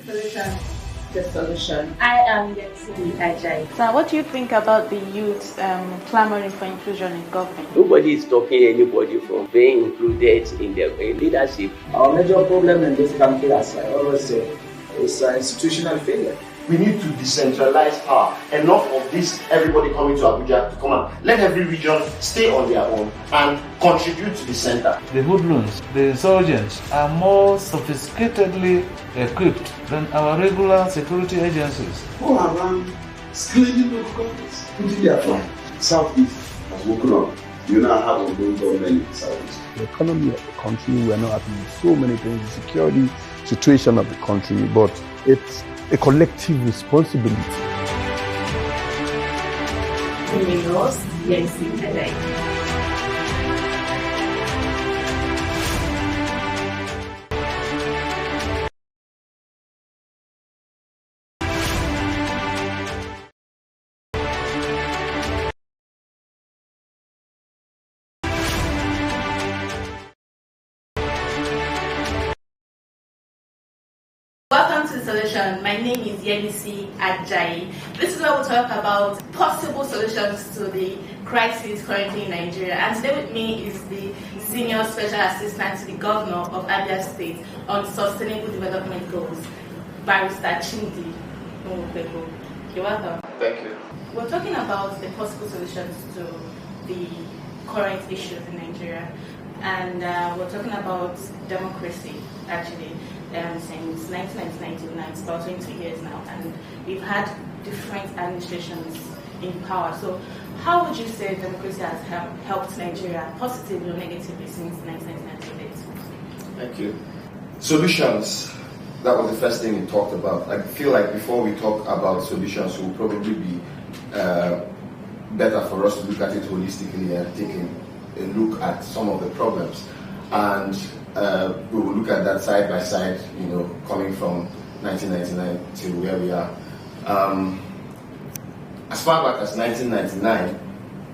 Solution, the solution. I am Yetsi Ajay. So what do you think about the youth clamoring for inclusion in government? Nobody is stopping anybody from being included in their leadership. Our major problem in this country, as I always say, is institutional failure. We need to decentralize power. Enough of this, everybody coming to Abuja to come and let every region stay on their own and contribute to the center. The hoodlums, the insurgents are more sophisticatedly equipped than our regular security agencies. Who are around screening local governments? Putting their flag. Southeast has woken up. You now have a good government in the Southeast. The economy of the country, we are not happy with so many things, the security situation of the country, but it's a collective responsibility. Welcome to the solution. My name is Yetsi Ajay. This is where we talk about possible solutions to the crisis currently in Nigeria. And today with me is the Senior Special Assistant to the Governor of Abia State on Sustainable Development Goals, Barr Chimdi Nwokeukwu. You're welcome. Thank you. We're talking about the possible solutions to the current issues in Nigeria. And we're talking about democracy, actually. Since 1999, it's about 20 years now, and we've had different administrations in power. So how would you say democracy has helped Nigeria positively or negatively since 1998? Thank you. Solutions. That was the first thing we talked about. I feel like before we talk about solutions, it will probably be better for us to look at it holistically and taking a look at some of the problems. And we will look at that side by side, coming from 1999 to where we are. As far back as 1999,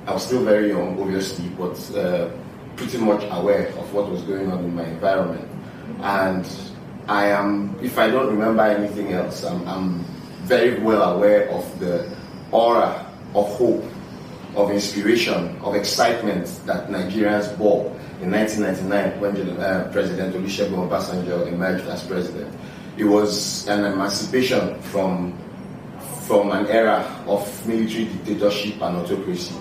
I was still very young, obviously, but pretty much aware of what was going on in my environment. And I am, if I don't remember anything else, I'm very well aware of the aura of hope, of inspiration, of excitement that Nigerians bore in 1999 when President Olusegun Obasanjo emerged as president. It was an emancipation from an era of military dictatorship and autocracy,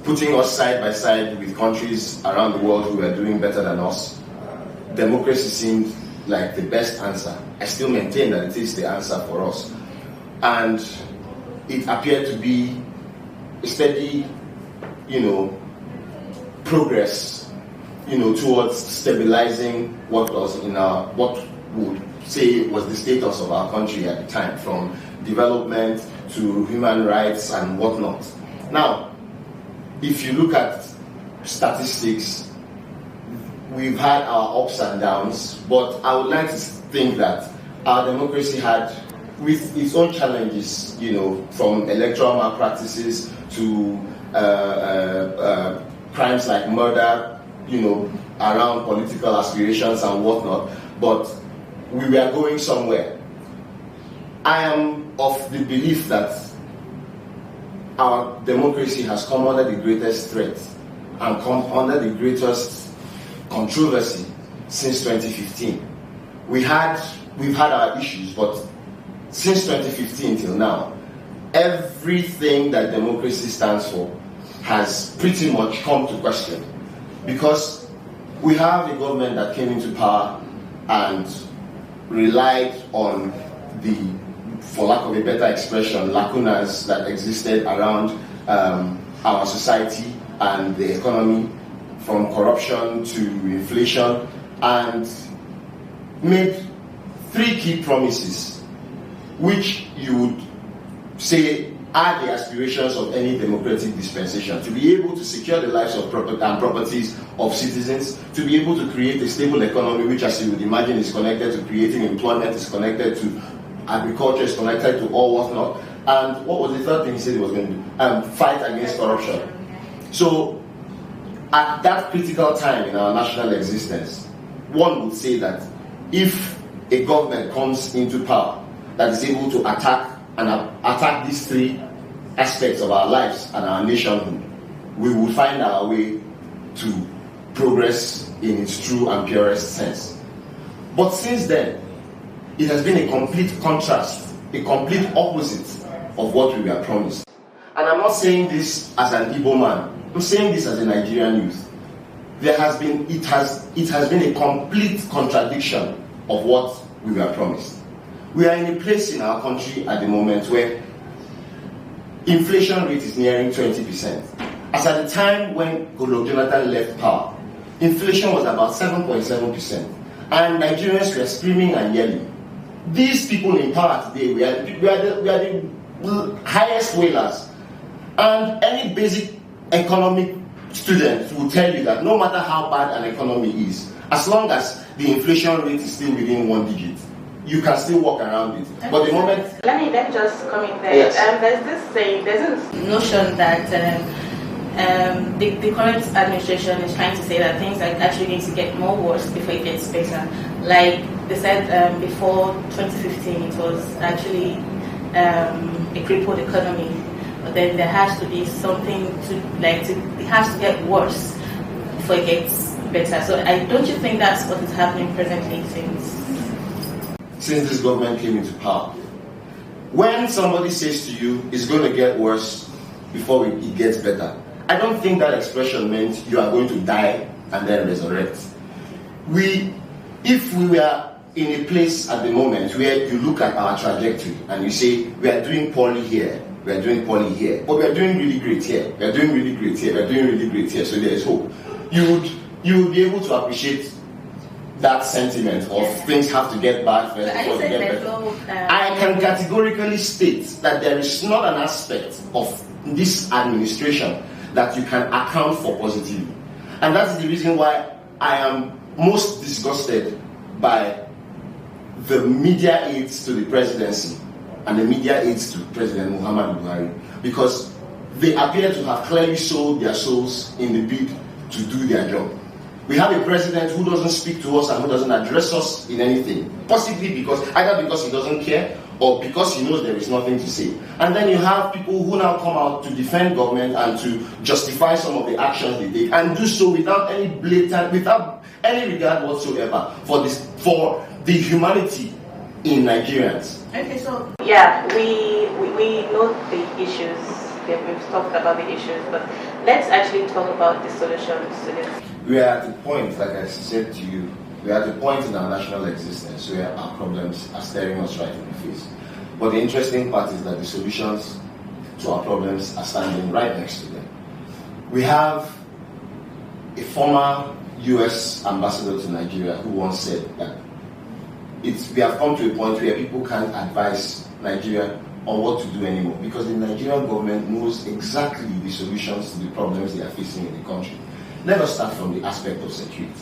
putting us side by side with countries around the world who were doing better than us. Democracy seemed like the best answer. I still maintain that it is the answer for us. And it appeared to be a steady, progress towards stabilizing what would say was the status of our country at the time, from development to human rights and whatnot. Now, if you look at statistics, we've had our ups and downs, but I would like to think that our democracy had, with its own challenges, from electoral malpractices to crimes like murder, around political aspirations and whatnot, but we were going somewhere. I am of the belief that our democracy has come under the greatest threat and come under the greatest controversy since 2015. We've had our issues, but since 2015 till now, everything that democracy stands for has pretty much come to question, because we have a government that came into power and relied on the, for lack of a better expression, lacunas that existed around our society and the economy, from corruption to inflation, and made 3 key promises, which you would say are the aspirations of any democratic dispensation: to be able to secure the lives of properties of citizens, to be able to create a stable economy, which, as you would imagine, is connected to creating employment, is connected to agriculture, is connected to all whatnot. And what was the third thing he said he was going to do? Fight against corruption. So, at that critical time in our national existence, one would say that if a government comes into power that is able to attack these three aspects of our lives and our nationhood, we will find our way to progress in its true and purest sense. But since then, it has been a complete contrast, a complete opposite of what we were promised. And I'm not saying this as an Igbo man, I'm saying this as a Nigerian youth. It has been a complete contradiction of what we were promised. We are in a place in our country at the moment where inflation rate is nearing 20%. As at the time when Goodluck Jonathan left power, inflation was about 7.7%. And Nigerians were screaming and yelling. These people in power today, we are the highest wailers. And any basic economic student will tell you that no matter how bad an economy is, as long as the inflation rate is still within 1 digit, you can still walk around it. But the moment... Let me just come in there. Yes. There's this notion that the current administration is trying to say that things are actually going to get more worse before it gets better. Like they said before 2015, it was actually a crippled economy. But then there has to be something it has to get worse before it gets better. So don't you think that's what is happening presently since this government came into power? When somebody says to you, it's going to get worse before it gets better, I don't think that expression meant you are going to die and then resurrect. If we were in a place at the moment where you look at our trajectory and you say, we are doing poorly here, we are doing poorly here, but we are doing really great here, we are doing really great here, we are doing really great here, so there is hope. You would be able to appreciate that sentiment of things have to get bad first before they get better. I can categorically state that there is not an aspect of this administration that you can account for positively. And that's the reason why I am most disgusted by the media aids to the presidency and the media aids to President Muhammadu Buhari, because they appear to have clearly sold their souls in the bid to do their job. We have a president who doesn't speak to us and who doesn't address us in anything, possibly either because he doesn't care or because he knows there is nothing to say. And then you have people who now come out to defend government and to justify some of the actions they take, and do so without any regard whatsoever for the humanity in Nigerians. Okay, so yeah, we know the issues. We've talked about the issues, but let's actually talk about the solutions to this. We are at the point, like I said to you, we are at the point in our national existence where our problems are staring us right in the face. But the interesting part is that the solutions to our problems are standing right next to them. We have a former US ambassador to Nigeria who once said that we have come to a point where people can't advise Nigeria on what to do anymore, because the Nigerian government knows exactly the solutions to the problems they are facing in the country. Let us start from the aspect of security.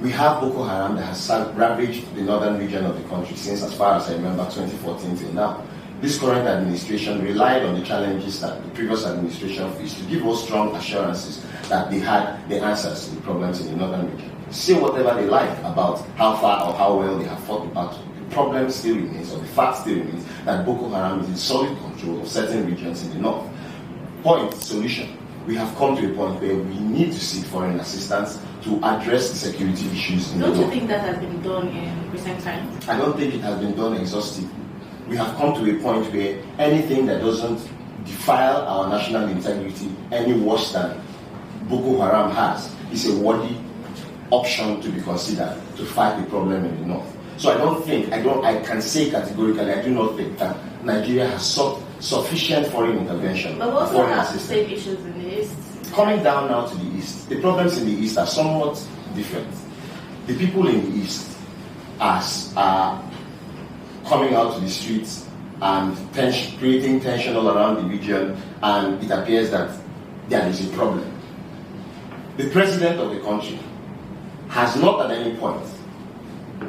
We have Boko Haram that has ravaged the northern region of the country since, as far as I remember, 2014 till now. This current administration relied on the challenges that the previous administration faced to give us strong assurances that they had the answers to the problems in the northern region. Say whatever they like about how far or how well they have fought the battle. The problem still remains, or the fact still remains, that Boko Haram is in solid control of certain regions in the north. Point, solution. We have come to a point where we need to seek foreign assistance to address the security issues in the north. Don't you think that has been done in recent times? I don't think it has been done exhaustively. We have come to a point where anything that doesn't defile our national integrity any worse than Boko Haram has is a worthy option to be considered to fight the problem in the north. So I can say categorically, I do not think that Nigeria has sought sufficient foreign intervention. But we also have the same issues in the east. Coming down now to the east, the problems in the east are somewhat different. The people in the east are coming out to the streets and creating tension all around the region, and it appears that there is a problem. The president of the country has not at any point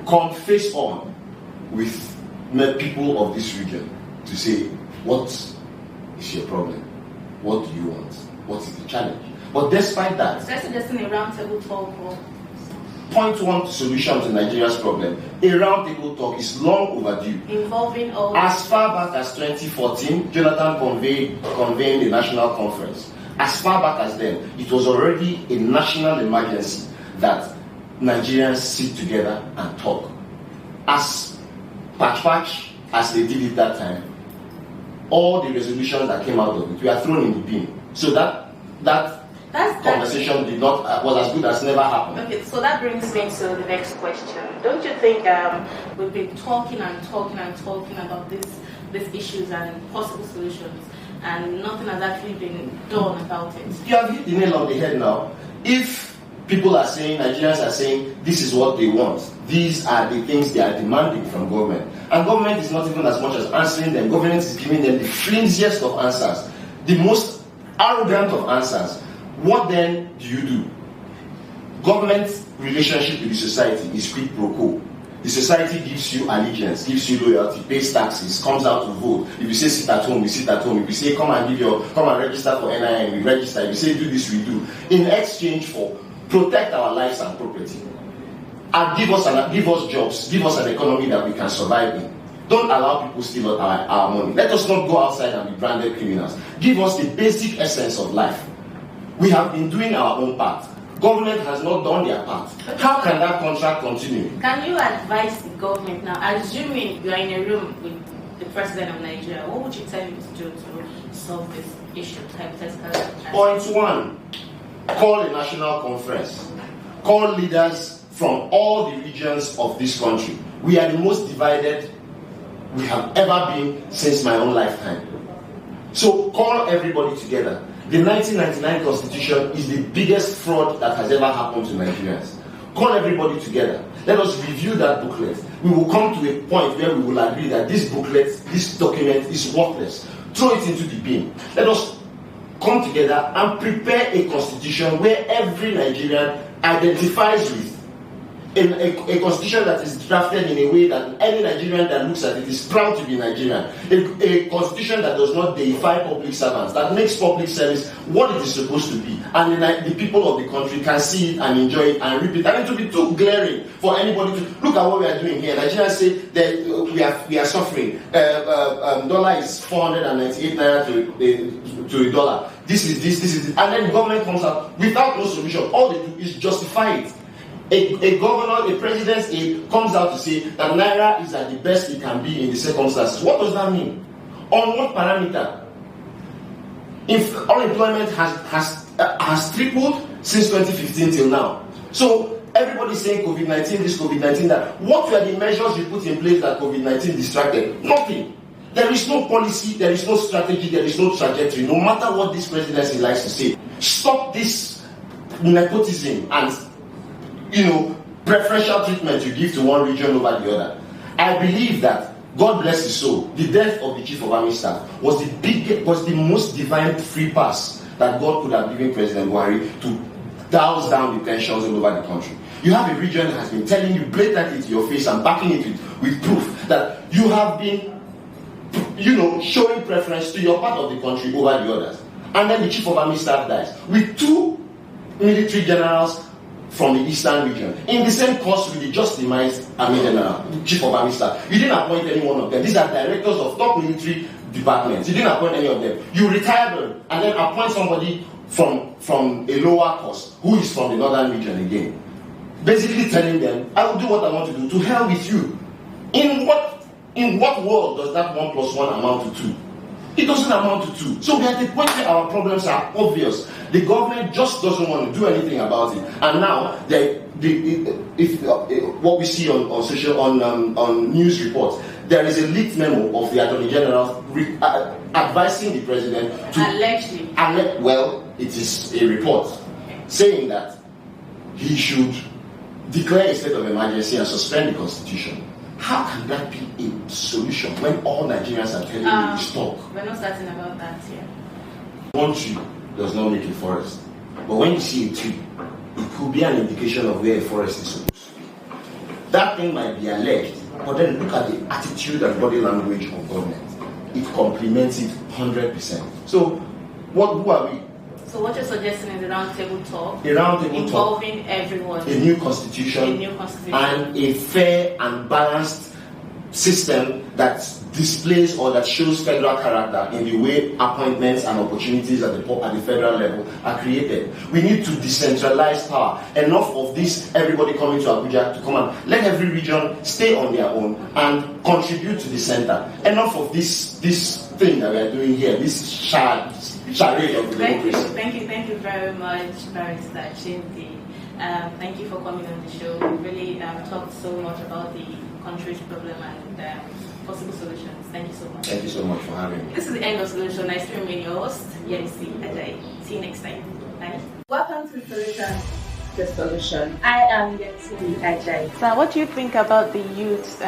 come face on with the people of this region to say, what is your problem? What do you want? What is the challenge? But despite that... It's suggesting a round table talk. point one solution to Nigeria's problem, a roundtable talk is long overdue. Involving all. As far back as 2014, Jonathan convened a national conference. As far back as then, it was already a national emergency that Nigerians sit together and talk. As patch as they did it that time, all the resolutions that came out of it were thrown in the bin. So that conversation was as good as never happened. Okay, so that brings me to the next question. Don't you think we've been talking about these issues and possible solutions, and nothing has actually been done about it? You have hit the nail on the head now. If people are saying, Nigerians are saying, this is what they want, these are the things they are demanding from government, and government is not even as much as answering them, government is giving them the flimsiest of answers, the most arrogant of answers, what then do you do? Government relationship with the society is quid pro quo. The society gives you allegiance, gives you loyalty, pays taxes, comes out to vote. If you say sit at home, we sit at home. If you say come and register for NIN, we register. If you say do this, we do. In exchange for protect our lives and property, and give us jobs, give us an economy that we can survive in. Don't allow people steal our money. Let us not go outside and be branded criminals. Give us the basic essence of life. We have been doing our own part. Government has not done their part. How can that contract continue? Can you advise the government now, assuming you are in a room with the president of Nigeria, what would you tell him to do to solve this issue? Point one, call a national conference. Call leaders from all the regions of this country. We are the most divided we have ever been since my own lifetime. So call everybody together. The 1999 Constitution is the biggest fraud that has ever happened to Nigerians. Call everybody together. Let us review that booklet. We will come to a point where we will agree that this booklet, this document is worthless. Throw it into the bin. Let us come together and prepare a constitution where every Nigerian identifies with a constitution that is drafted in a way that any Nigerian that looks at it is proud to be Nigerian. A constitution that does not deify public servants, that makes public service what it is supposed to be. And the people of the country can see it and enjoy it and repeat. And it will be too glaring for anybody to look at what we are doing here. Nigerians say that we are suffering. Dollar is 498 naira to a dollar. This is this. And then the government comes out without no solution. All they do is justify it. A governor, a president comes out to say that Naira is at the best it can be in the circumstances. What does that mean? On what parameter? If unemployment has tripled since 2015 till now. So everybody's saying COVID-19, this COVID-19, that. What were the measures you put in place that COVID-19 distracted? Nothing. There is no policy, there is no strategy, there is no trajectory, no matter what this presidency likes to say. Stop this nepotism and preferential treatment you give to one region over the other. I believe that, God bless his soul, the death of the Chief of Army Staff was the most divine free pass that God could have given President Buhari to douse down the tensions all over the country. You have a region that has been telling you blatantly to your face and backing it with proof that you have been, showing preference to your part of the country over the others. And then the Chief of Army Staff dies with two military generals from the eastern region. In the same course with the just demised Army General, Chief of Army Staff. You didn't appoint any one of them. These are directors of top military departments. You didn't appoint any of them. You retire them and then appoint somebody from a lower cost who is from the northern region again. Basically telling them, I will do what I want to do. To hell with you. In what world does that 1 + 1 amount to 2? It doesn't amount to 2. So we are at the point where our problems are obvious. The government just doesn't want to do anything about it. And now, what we see on news reports, there is a leaked memo of the Attorney General advising the president to allegedly. Well, it is a report saying that he should declare a state of emergency and suspend the Constitution. How can that be a solution when all Nigerians are telling you to stop? We're not certain about that here. One tree does not make a forest. But when you see a tree, it could be an indication of where a forest is supposed to be. That thing might be alleged, but then look at the attitude and body language of government. It complements it 100%. So, who are we? So what you're suggesting is a roundtable talk, involving everyone, a new constitution, and a fair and balanced system that displays or that shows federal character in the way appointments and opportunities at the federal level are created. We need to decentralize power. Enough of this, everybody coming to Abuja to come and let every region stay on their own and contribute to the center. Enough of this thing that we are doing here, this charade of democracy. Thank you very much, Barrister Chimdi. Thank you for coming on the show. We really talked so much about the country's problem and possible solutions. Thank you so much. Thank you so much for having me. This is the end of Solution. Nice to remain your host, Yenisi Ajayi. See you next time. Bye. Welcome to Solution. The Solution. I am Yenisi Ajayi. So what do you think about the youth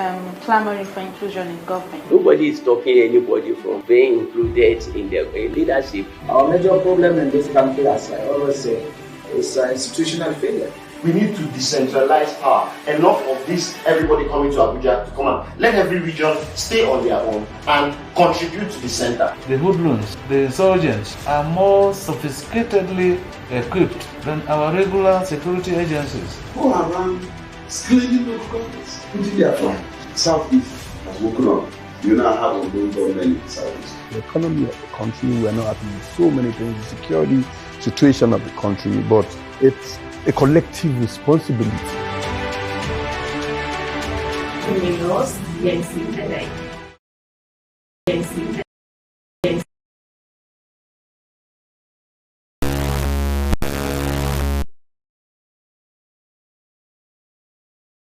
clamoring for inclusion in government? Nobody is stopping anybody from being included in their leadership. Our major problem in this country, as I always say, is institutional failure. We need to decentralize power. Enough of this, everybody coming to Abuja to come and let every region stay on their own and contribute to the center. The hoodlums, the insurgents are more sophisticatedly equipped than our regular security agencies. Go around scaling local governments into their flag. Southeast has woken up. You now have a new government in the Southeast. The economy of the country, we're not happy with so many things, the security situation of the country, but it's a collective responsibility. Yenisi Ajayi.